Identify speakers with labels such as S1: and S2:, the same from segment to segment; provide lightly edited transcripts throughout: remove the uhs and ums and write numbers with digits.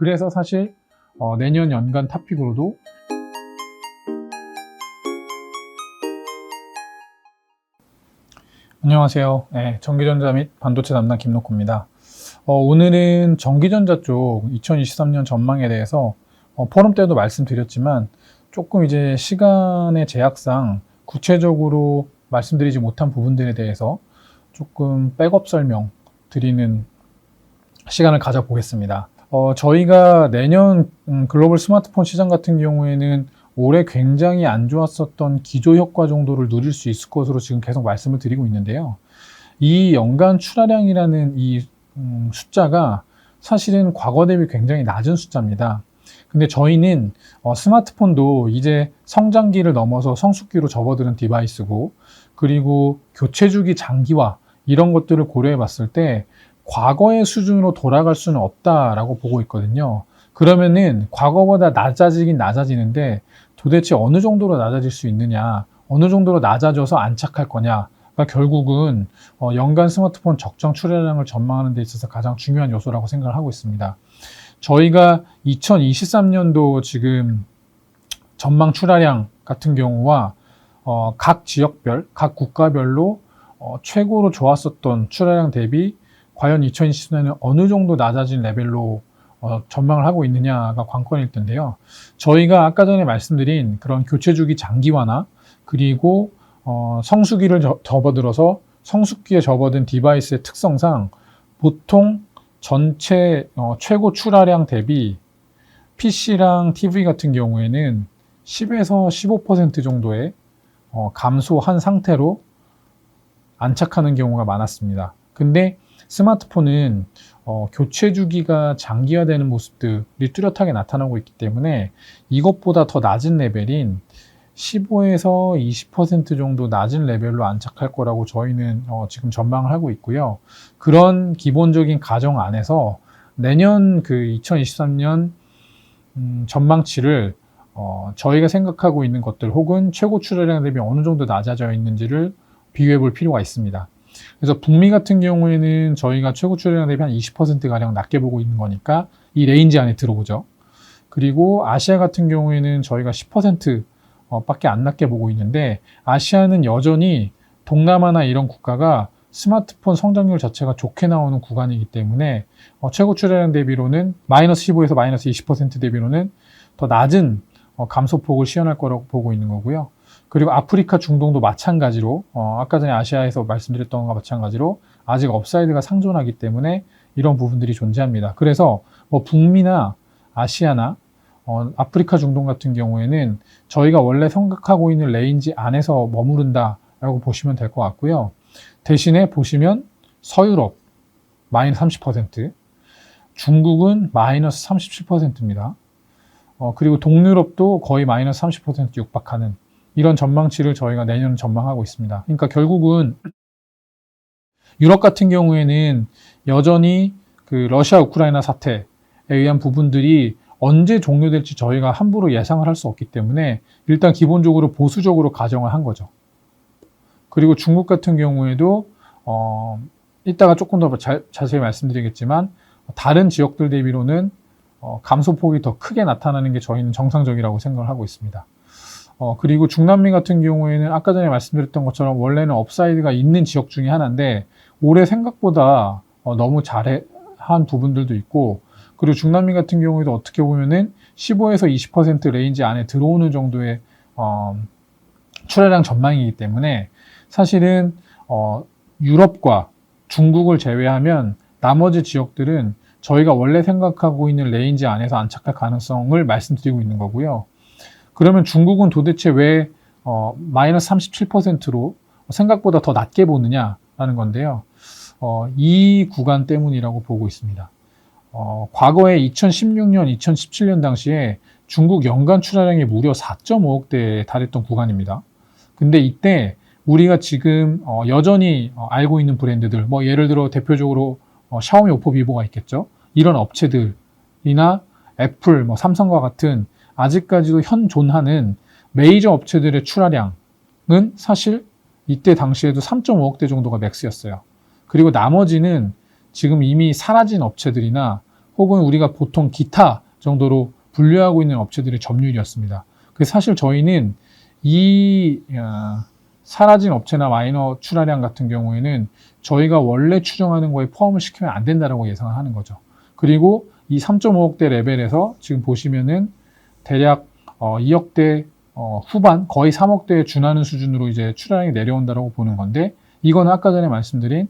S1: 그래서 사실 내년 연간 탑픽으로도 안녕하세요. 네, 전기전자 및 반도체 담당 김노코입니다. 오늘은 전기전자 쪽 2023년 전망에 대해서 포럼 때도 말씀드렸지만 조금 이제 시간의 제약상 구체적으로 말씀드리지 못한 부분들에 대해서 조금 백업 설명 드리는 시간을 가져보겠습니다. 저희가 내년 글로벌 스마트폰 시장 같은 경우에는 올해 굉장히 안 좋았었던 기저 효과 정도를 누릴 수 있을 것으로 지금 계속 말씀을 드리고 있는데요. 이 연간 출하량이라는 이 숫자가 사실은 과거 대비 굉장히 낮은 숫자입니다. 근데 저희는 스마트폰도 이제 성장기를 넘어서 성숙기로 접어드는 디바이스고, 그리고 교체 주기 장기화 이런 것들을 고려해 봤을 때 과거의 수준으로 돌아갈 수는 없다라고 보고 있거든요. 그러면은 과거보다 낮아지긴 낮아지는데 도대체 어느 정도로 낮아질 수 있느냐, 어느 정도로 낮아져서 안착할 거냐, 그러니까 결국은 연간 스마트폰 적정 출하량을 전망하는 데 있어서 가장 중요한 요소라고 생각을 하고 있습니다. 저희가 2023년도 지금 전망 출하량 같은 경우와 각 지역별, 각 국가별로 최고로 좋았었던 출하량 대비 과연 2024년은 어느 정도 낮아진 레벨로 전망을 하고 있느냐가 관건일 텐데요. 저희가 아까 전에 말씀드린 그런 교체 주기 장기화나 그리고 성수기를 접어들어서 성숙기에 접어든 디바이스의 특성상 보통 전체 최고 출하량 대비 PC랑 TV 같은 경우에는 10에서 15% 정도의 감소한 상태로 안착하는 경우가 많았습니다. 근데 스마트폰은 교체 주기가 장기화되는 모습들이 뚜렷하게 나타나고 있기 때문에 이것보다 더 낮은 레벨인 15에서 20% 정도 낮은 레벨로 안착할 거라고 저희는 지금 전망을 하고 있고요. 그런 기본적인 가정 안에서 내년 그 2023년 전망치를 저희가 생각하고 있는 것들 혹은 최고 출하량 대비 어느 정도 낮아져 있는지를 비교해 볼 필요가 있습니다. 그래서 북미 같은 경우에는 저희가 최고 출하량 대비 한 20%가량 낮게 보고 있는 거니까 이 레인지 안에 들어오죠. 그리고 아시아 같은 경우에는 저희가 10% 밖에 안 낮게 보고 있는데, 아시아는 여전히 동남아나 이런 국가가 스마트폰 성장률 자체가 좋게 나오는 구간이기 때문에 최고 출하량 대비로는 마이너스 15에서 마이너스 20% 대비로는 더 낮은 감소폭을 시현할 거라고 보고 있는 거고요. 그리고 아프리카, 중동도 마찬가지로 아까 전에 아시아에서 말씀드렸던 것과 마찬가지로 아직 업사이드가 상존하기 때문에 이런 부분들이 존재합니다. 그래서 북미나 아시아나 아프리카, 중동 같은 경우에는 저희가 원래 생각하고 있는 레인지 안에서 머무른다라고 보시면 될 것 같고요. 대신에 보시면 서유럽 마이너스 30%, 중국은 마이너스 37%입니다. 그리고 동유럽도 거의 마이너스 30% 육박하는 이런 전망치를 저희가 내년 전망하고 있습니다. 그러니까 결국은 유럽 같은 경우에는 여전히 그 러시아 우크라이나 사태에 의한 부분들이 언제 종료될지 저희가 함부로 예상을 할 수 없기 때문에 일단 기본적으로 보수적으로 가정을 한 거죠. 그리고 중국 같은 경우에도 이따가 조금 더 자세히 말씀드리겠지만 다른 지역들 대비로는 감소폭이 더 크게 나타나는 게 저희는 정상적이라고 생각을 하고 있습니다. 그리고 중남미 같은 경우에는 아까 전에 말씀드렸던 것처럼 원래는 업사이드가 있는 지역 중에 하나인데 올해 생각보다 너무 잘한 부분들도 있고, 그리고 중남미 같은 경우에도 어떻게 보면은 15에서 20% 레인지 안에 들어오는 정도의 출하량 전망이기 때문에 사실은 유럽과 중국을 제외하면 나머지 지역들은 저희가 원래 생각하고 있는 레인지 안에서 안착할 가능성을 말씀드리고 있는 거고요. 그러면 중국은 도대체 왜 마이너스 37%로 생각보다 더 낮게 보느냐라는 건데요. 이 구간 때문이라고 보고 있습니다. 과거에 2016년, 2017년 당시에 중국 연간 출하량이 무려 4.5억대에 달했던 구간입니다. 근데 이때 우리가 지금 여전히 알고 있는 브랜드들, 예를 들어 대표적으로 샤오미, 오포, 비보가 있겠죠. 이런 업체들이나 애플, 삼성과 같은 아직까지도 현존하는 메이저 업체들의 출하량은 사실 이때 당시에도 3.5억대 정도가 맥스였어요. 그리고 나머지는 지금 이미 사라진 업체들이나 혹은 우리가 보통 기타 정도로 분류하고 있는 업체들의 점유율이었습니다. 그래서 사실 저희는 이 사라진 업체나 마이너 출하량 같은 경우에는 저희가 원래 추정하는 거에 포함을 시키면 안 된다라고 예상을 하는 거죠. 그리고 이 3.5억대 레벨에서 지금 보시면은 대략 2억대 후반, 거의 3억대에 준하는 수준으로 이제 출하량이 내려온다라고 보는 건데, 이거는 아까 전에 말씀드린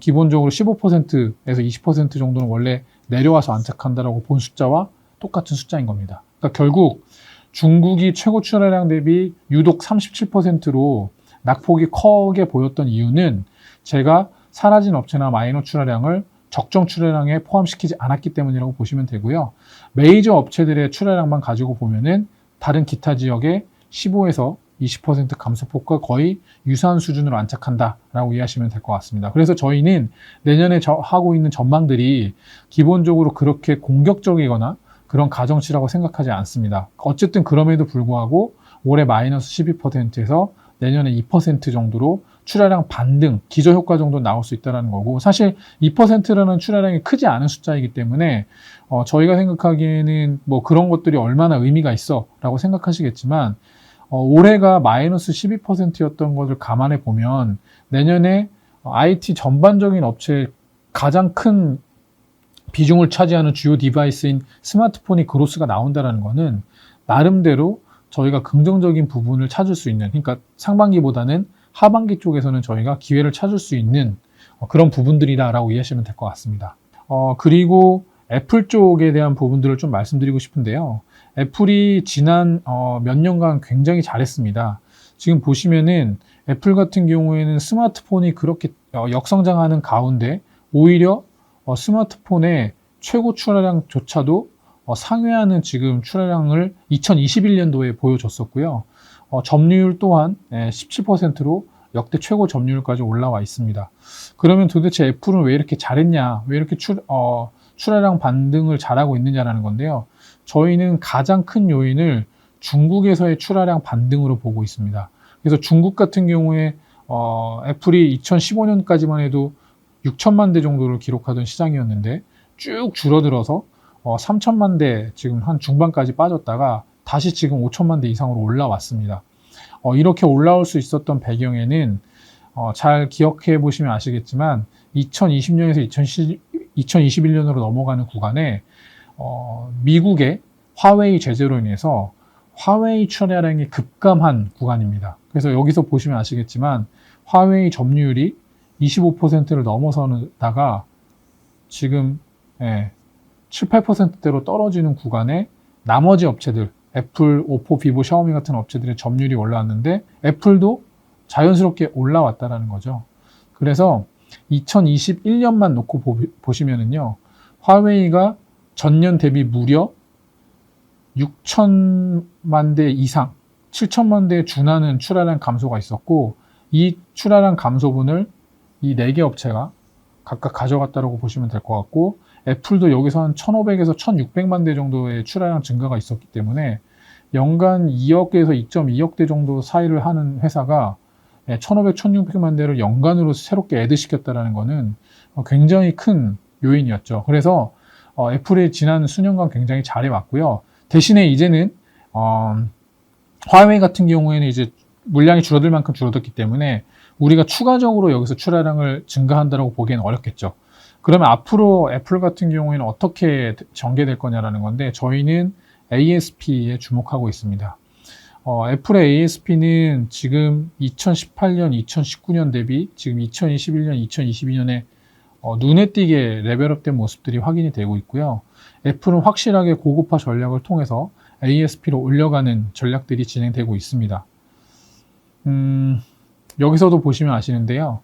S1: 기본적으로 15%에서 20% 정도는 원래 내려와서 안착한다라고 본 숫자와 똑같은 숫자인 겁니다. 그러니까 결국 중국이 최고 출하량 대비 유독 37%로 낙폭이 크게 보였던 이유는 제가 사라진 업체나 마이너 출하량을 적정 출하량에 포함시키지 않았기 때문이라고 보시면 되고요. 메이저 업체들의 출하량만 가지고 보면은 다른 기타 지역의 15에서 20% 감소폭과 거의 유사한 수준으로 안착한다라고 이해하시면 될 것 같습니다. 그래서 저희는 내년에 하고 있는 전망들이 기본적으로 그렇게 공격적이거나 그런 가정치라고 생각하지 않습니다. 어쨌든 그럼에도 불구하고 올해 마이너스 12%에서 내년에 2% 정도로 출하량 반등, 기저효과 정도 나올 수 있다는 거고, 사실 2%라는 출하량이 크지 않은 숫자이기 때문에 저희가 생각하기에는 뭐 그런 것들이 얼마나 의미가 있어 라고 생각하시겠지만, 올해가 마이너스 12%였던 것을 감안해 보면 내년에 IT 전반적인 업체의 가장 큰 비중을 차지하는 주요 디바이스인 스마트폰이 그로스가 나온다는 거는 나름대로 저희가 긍정적인 부분을 찾을 수 있는, 그러니까 상반기보다는 하반기 쪽에서는 저희가 기회를 찾을 수 있는 그런 부분들이다라고 이해하시면 될 것 같습니다. 그리고 애플 쪽에 대한 부분들을 좀 말씀드리고 싶은데요. 애플이 지난 몇 년간 굉장히 잘했습니다. 지금 보시면은 애플 같은 경우에는 스마트폰이 그렇게 역성장하는 가운데 오히려 스마트폰의 최고 출하량조차도 상회하는 지금 출하량을 2021년도에 보여줬었고요. 점유율 또한 17%로 역대 최고 점유율까지 올라와 있습니다. 그러면 도대체 애플은 왜 이렇게 잘했냐, 왜 이렇게 출하량 반등을 잘하고 있느냐라는 건데요. 저희는 가장 큰 요인을 중국에서의 출하량 반등으로 보고 있습니다. 그래서 중국 같은 경우에 애플이 2015년까지만 해도 6천만 대 정도를 기록하던 시장이었는데 쭉 줄어들어서 3천만 대 지금 한 중반까지 빠졌다가 다시 지금 5천만 대 이상으로 올라왔습니다. 이렇게 올라올 수 있었던 배경에는 잘 기억해 보시면 아시겠지만 2020년에서 2021년으로 넘어가는 구간에 미국의 화웨이 제재로 인해서 화웨이 출하량이 급감한 구간입니다. 그래서 여기서 보시면 아시겠지만 화웨이 점유율이 25%를 넘어서다가 지금 7, 8%대로 떨어지는 구간에 나머지 업체들, 애플, 오포, 비보, 샤오미 같은 업체들의 점유율이 올라왔는데 애플도 자연스럽게 올라왔다는 거죠. 그래서 2021년만 놓고 보시면은요, 화웨이가 전년 대비 무려 6천만 대 이상, 7천만 대에 준하는 출하량 감소가 있었고, 이 출하량 감소분을 이 4개 업체가 각각 가져갔다고 보시면 될 것 같고, 애플도 여기서 한 1,500에서 1,600만 대 정도의 출하량 증가가 있었기 때문에 연간 2억에서 2.2억대 정도 사이를 하는 회사가 1,500, 1,600만 대를 연간으로 새롭게 애드시켰다는 것은 굉장히 큰 요인이었죠. 그래서 애플이 지난 수년간 굉장히 잘해왔고요. 대신에 이제는 화웨이 같은 경우에는 이제 물량이 줄어들 만큼 줄어들기 때문에 우리가 추가적으로 여기서 출하량을 증가한다고 보기에는 어렵겠죠. 그러면 앞으로 애플 같은 경우에는 어떻게 전개될 거냐라는 건데, 저희는 ASP에 주목하고 있습니다. 애플의 ASP는 지금 2018년, 2019년 대비 지금 2021년, 2022년에 눈에 띄게 레벨업된 모습들이 확인이 되고 있고요. 애플은 확실하게 고급화 전략을 통해서 ASP로 올려가는 전략들이 진행되고 있습니다. 여기서도 보시면 아시는데요.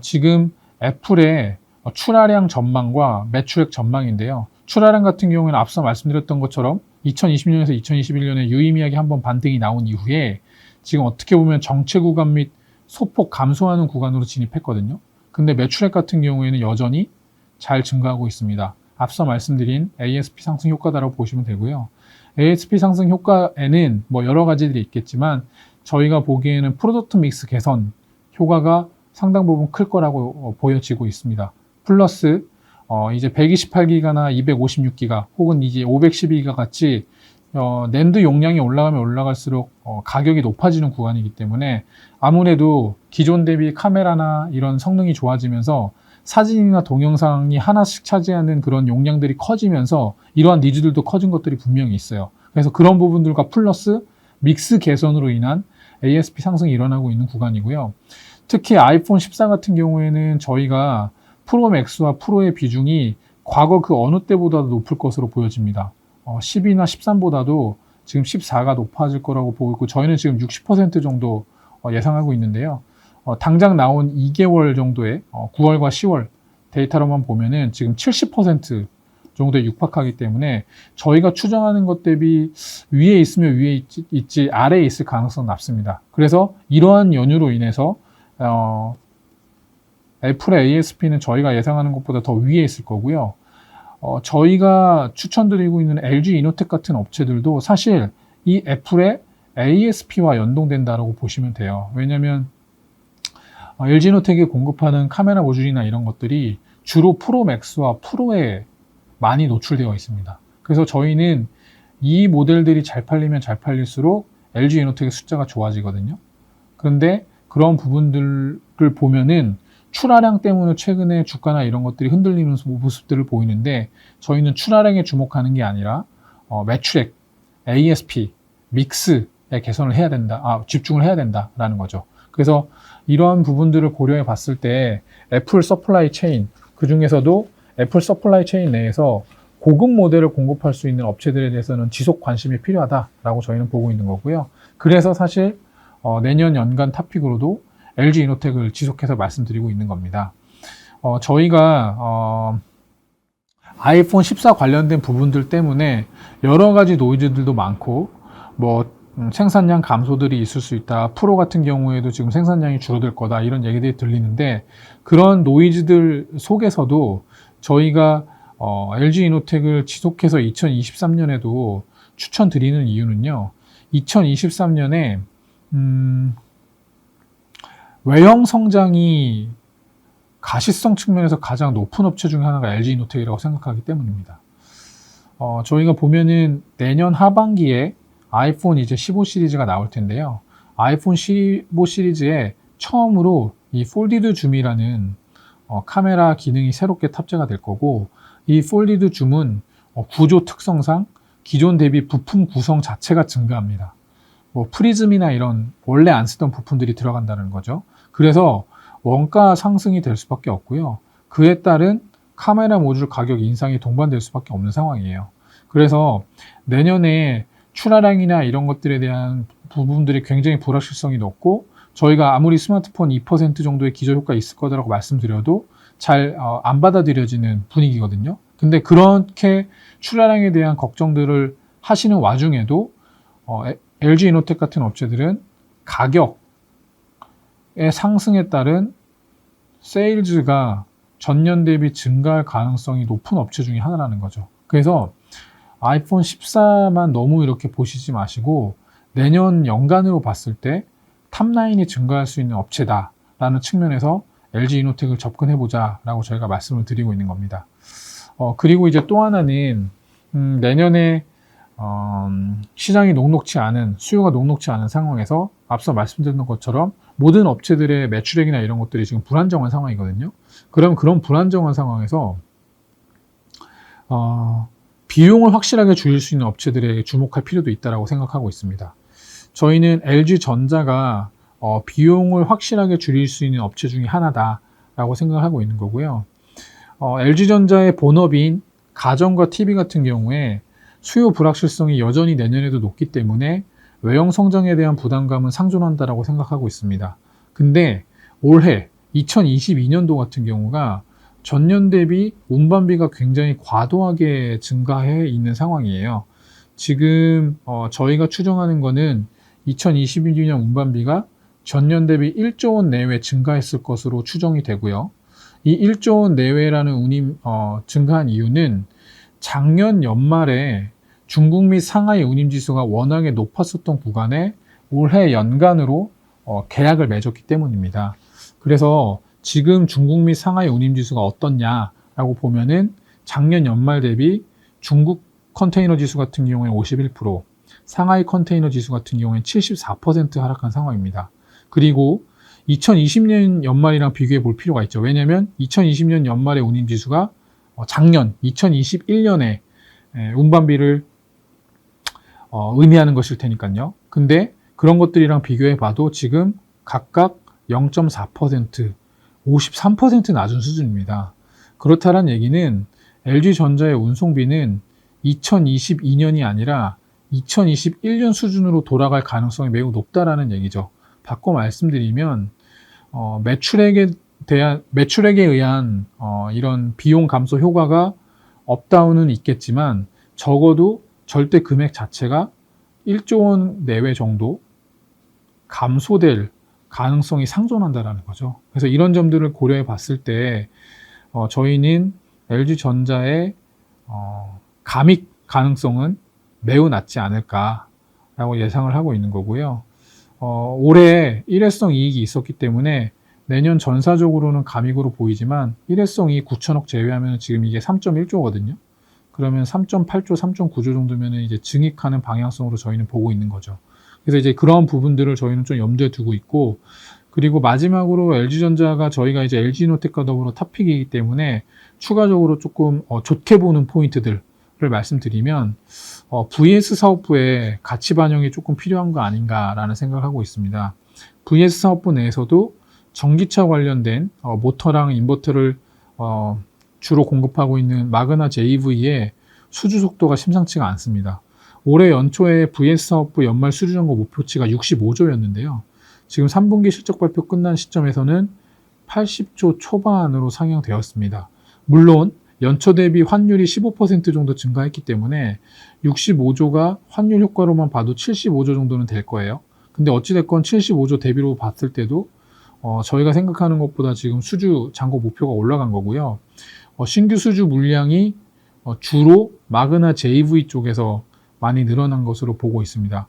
S1: 지금 애플의 출하량 전망과 매출액 전망인데요. 출하량 같은 경우에는 앞서 말씀드렸던 것처럼 2020년에서 2021년에 유의미하게 한번 반등이 나온 이후에 지금 어떻게 보면 정체 구간 및 소폭 감소하는 구간으로 진입했거든요. 근데 매출액 같은 경우에는 여전히 잘 증가하고 있습니다. 앞서 말씀드린 ASP 상승 효과다라고 보시면 되고요. ASP 상승 효과에는 뭐 여러 가지들이 있겠지만 저희가 보기에는 프로덕트 믹스 개선 효과가 상당 부분 클 거라고 보여지고 있습니다. 플러스 이제 128기가나 256기가 혹은 이제 512기가 같이 낸드 용량이 올라가면 올라갈수록 가격이 높아지는 구간이기 때문에 아무래도 기존 대비 카메라나 이런 성능이 좋아지면서 사진이나 동영상이 하나씩 차지하는 그런 용량들이 커지면서 이러한 니즈들도 커진 것들이 분명히 있어요. 그래서 그런 부분들과 플러스 믹스 개선으로 인한 ASP 상승이 일어나고 있는 구간이고요. 특히 아이폰 14 같은 경우에는 저희가 프로 맥스와 프로의 비중이 과거 그 어느 때보다도 높을 것으로 보여집니다. 10이나 13보다도 지금 14가 높아질 거라고 보고 있고 저희는 지금 60% 정도 예상하고 있는데요. 당장 나온 2개월 정도의 9월과 10월 데이터로만 보면은 지금 70% 정도에 육박하기 때문에 저희가 추정하는 것 대비 위에 있으면 위에 있지 아래에 있을 가능성은 낮습니다. 그래서 이러한 연유로 인해서 애플의 ASP는 저희가 예상하는 것보다 더 위에 있을 거고요. 저희가 추천드리고 있는 LG 이노텍 같은 업체들도 사실 이 애플의 ASP와 연동된다고 보시면 돼요. 왜냐하면 LG 이노텍이 공급하는 카메라 모듈이나 이런 것들이 주로 프로 맥스와 프로에 많이 노출되어 있습니다. 그래서 저희는 이 모델들이 잘 팔리면 잘 팔릴수록 LG 이노텍의 숫자가 좋아지거든요. 그런데 그런 부분들을 보면은 출하량 때문에 최근에 주가나 이런 것들이 흔들리는 모습들을 보이는데 저희는 출하량에 주목하는 게 아니라 매출액, ASP, 믹스에 개선을 해야 된다, 집중을 해야 된다라는 거죠. 그래서 이러한 부분들을 고려해 봤을 때 애플 서플라이 체인, 그 중에서도 애플 서플라이 체인 내에서 고급 모델을 공급할 수 있는 업체들에 대해서는 지속 관심이 필요하다라고 저희는 보고 있는 거고요. 그래서 사실 내년 연간 탑픽으로도 LG 이노텍을 지속해서 말씀드리고 있는 겁니다. 저희가 아이폰 14 관련된 부분들 때문에 여러 가지 노이즈들도 많고 생산량 감소들이 있을 수 있다. 프로 같은 경우에도 지금 생산량이 줄어들 거다. 이런 얘기들이 들리는데 그런 노이즈들 속에서도 저희가 LG 이노텍을 지속해서 2023년에도 추천드리는 이유는요. 2023년에 외형 성장이 가시성 측면에서 가장 높은 업체 중에 하나가 LG 이노텍이라고 생각하기 때문입니다. 저희가 보면은 내년 하반기에 아이폰 이제 15 시리즈가 나올 텐데요. 아이폰 15 시리즈에 처음으로 이 폴디드 줌이라는 카메라 기능이 새롭게 탑재가 될 거고 이 폴디드 줌은 구조 특성상 기존 대비 부품 구성 자체가 증가합니다. 프리즘이나 이런 원래 안 쓰던 부품들이 들어간다는 거죠. 그래서 원가 상승이 될 수밖에 없고요. 그에 따른 카메라 모듈 가격 인상이 동반될 수밖에 없는 상황이에요. 그래서 내년에 출하량이나 이런 것들에 대한 부분들이 굉장히 불확실성이 높고 저희가 아무리 스마트폰 2% 정도의 기저효과 있을 거라고 말씀드려도 잘 안 받아들여지는 분위기거든요. 근데 그렇게 출하량에 대한 걱정들을 하시는 와중에도 LG 이노텍 같은 업체들은 가격의 상승에 따른 세일즈가 전년 대비 증가할 가능성이 높은 업체 중에 하나라는 거죠. 그래서 아이폰 14만 너무 이렇게 보시지 마시고 내년 연간으로 봤을 때 탑라인이 증가할 수 있는 업체다라는 측면에서 LG 이노텍을 접근해보자 라고 저희가 말씀을 드리고 있는 겁니다. 그리고 이제 또 하나는 내년에 시장이 녹록치 않은, 수요가 녹록치 않은 상황에서 앞서 말씀드린 것처럼 모든 업체들의 매출액이나 이런 것들이 지금 불안정한 상황이거든요. 그럼 그런 불안정한 상황에서 비용을 확실하게 줄일 수 있는 업체들에게 주목할 필요도 있다고 생각하고 있습니다. 저희는 LG전자가 비용을 확실하게 줄일 수 있는 업체 중에 하나다라고 생각을 하고 있는 거고요. LG전자의 본업인 가전과 TV 같은 경우에 수요 불확실성이 여전히 내년에도 높기 때문에 외형 성장에 대한 부담감은 상존한다라고 생각하고 있습니다. 근데 올해 2022년도 같은 경우가 전년 대비 운반비가 굉장히 과도하게 증가해 있는 상황이에요. 지금 저희가 추정하는 거는 2022년 운반비가 전년 대비 1조 원 내외 증가했을 것으로 추정이 되고요. 이 1조 원 내외라는 증가한 이유는 작년 연말에 중국 및 상하이 운임지수가 워낙에 높았었던 구간에 올해 연간으로 계약을 맺었기 때문입니다. 그래서 지금 중국 및 상하이 운임지수가 어떻냐라고 라고 보면은 작년 연말 대비 중국 컨테이너 지수 같은 경우에 51%, 상하이 컨테이너 지수 같은 경우에 74% 하락한 상황입니다. 그리고 2020년 연말이랑 비교해 볼 필요가 있죠. 왜냐하면 2020년 연말의 운임 지수가 작년 2021년에 운반비를 의미하는 것일 테니까요. 근데 그런 것들이랑 비교해 봐도 지금 각각 0.4%, 53% 낮은 수준입니다. 그렇다는 얘기는 LG전자의 운송비는 2022년이 아니라 2021년 수준으로 돌아갈 가능성이 매우 높다라는 얘기죠. 바꿔 말씀드리면 매출액에 의한 이런 비용 감소 효과가 업다운은 있겠지만 적어도 절대 금액 자체가 1조 원 내외 정도 감소될 가능성이 상존한다라는 거죠. 그래서 이런 점들을 고려해 봤을 때 저희는 LG전자의 감익 가능성은 매우 낮지 않을까라고 예상을 하고 있는 거고요. 올해 일회성 이익이 있었기 때문에 내년 전사적으로는 감익으로 보이지만 일회성 이익 9천억 제외하면 지금 이게 3.1조거든요. 그러면 3.8조, 3.9조 정도면 이제 증익하는 방향성으로 저희는 보고 있는 거죠. 그래서 이제 그런 부분들을 저희는 좀 염두에 두고 있고, 그리고 마지막으로 LG전자가 저희가 이제 LG이노텍과 더불어 탑픽이기 때문에 추가적으로 조금 좋게 보는 포인트들을 말씀드리면 VS 사업부에 가치 반영이 조금 필요한 거 아닌가라는 생각을 하고 있습니다. VS 사업부 내에서도 전기차 관련된 모터랑 인버터를 주로 공급하고 있는 마그나 JV의 수주 속도가 심상치가 않습니다. 올해 연초에 VS 사업부 연말 수주 잔고 목표치가 65조였는데요. 지금 3분기 실적 발표 끝난 시점에서는 80조 초반으로 상향되었습니다. 물론 연초 대비 환율이 15% 정도 증가했기 때문에 65조가 환율 효과로만 봐도 75조 정도는 될 거예요. 근데 어찌됐건 75조 대비로 봤을 때도 저희가 생각하는 것보다 지금 수주 잔고 목표가 올라간 거고요. 신규 수주 물량이 주로 마그나 JV 쪽에서 많이 늘어난 것으로 보고 있습니다.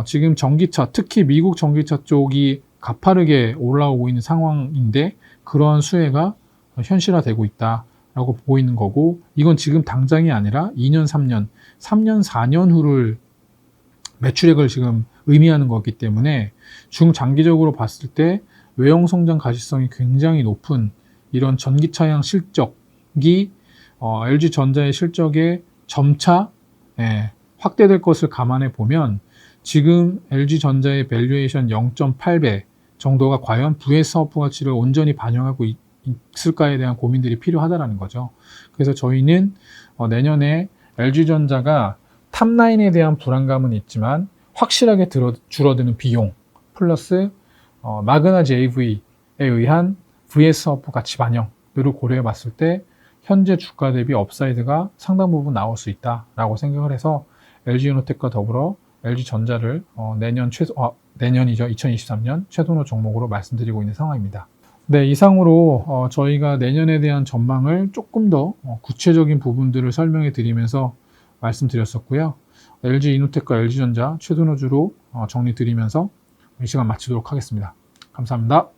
S1: 지금 전기차, 특히 미국 전기차 쪽이 가파르게 올라오고 있는 상황인데 그러한 수혜가 현실화되고 있다라고 보이는 거고, 이건 지금 당장이 아니라 2년, 3년, 4년 후를 매출액을 지금 의미하는 거기 때문에 중장기적으로 봤을 때 외형 성장 가시성이 굉장히 높은 이런 전기차량 실적이 LG전자의 실적에 점차 확대될 것을 감안해 보면 지금 LG전자의 밸류에이션 0.8배 정도가 과연 VS 사업부 가치를 온전히 반영하고 있을까에 대한 고민들이 필요하다는 거죠. 그래서 저희는 내년에 LG전자가 탑라인에 대한 불안감은 있지만 확실하게 줄어드는 비용 플러스 마그나 JV에 의한 VS 사업부 가치 반영을 고려해 봤을 때 현재 주가 대비 업사이드가 상당 부분 나올 수 있다라고 생각을 해서 LG이노텍과 더불어 LG전자를 내년이죠. 2023년 최선호 종목으로 말씀드리고 있는 상황입니다. 네, 이상으로 저희가 내년에 대한 전망을 조금 더 구체적인 부분들을 설명해 드리면서 말씀드렸었고요. LG이노텍과 LG전자 최선호주로 정리 드리면서 이 시간 마치도록 하겠습니다. 감사합니다.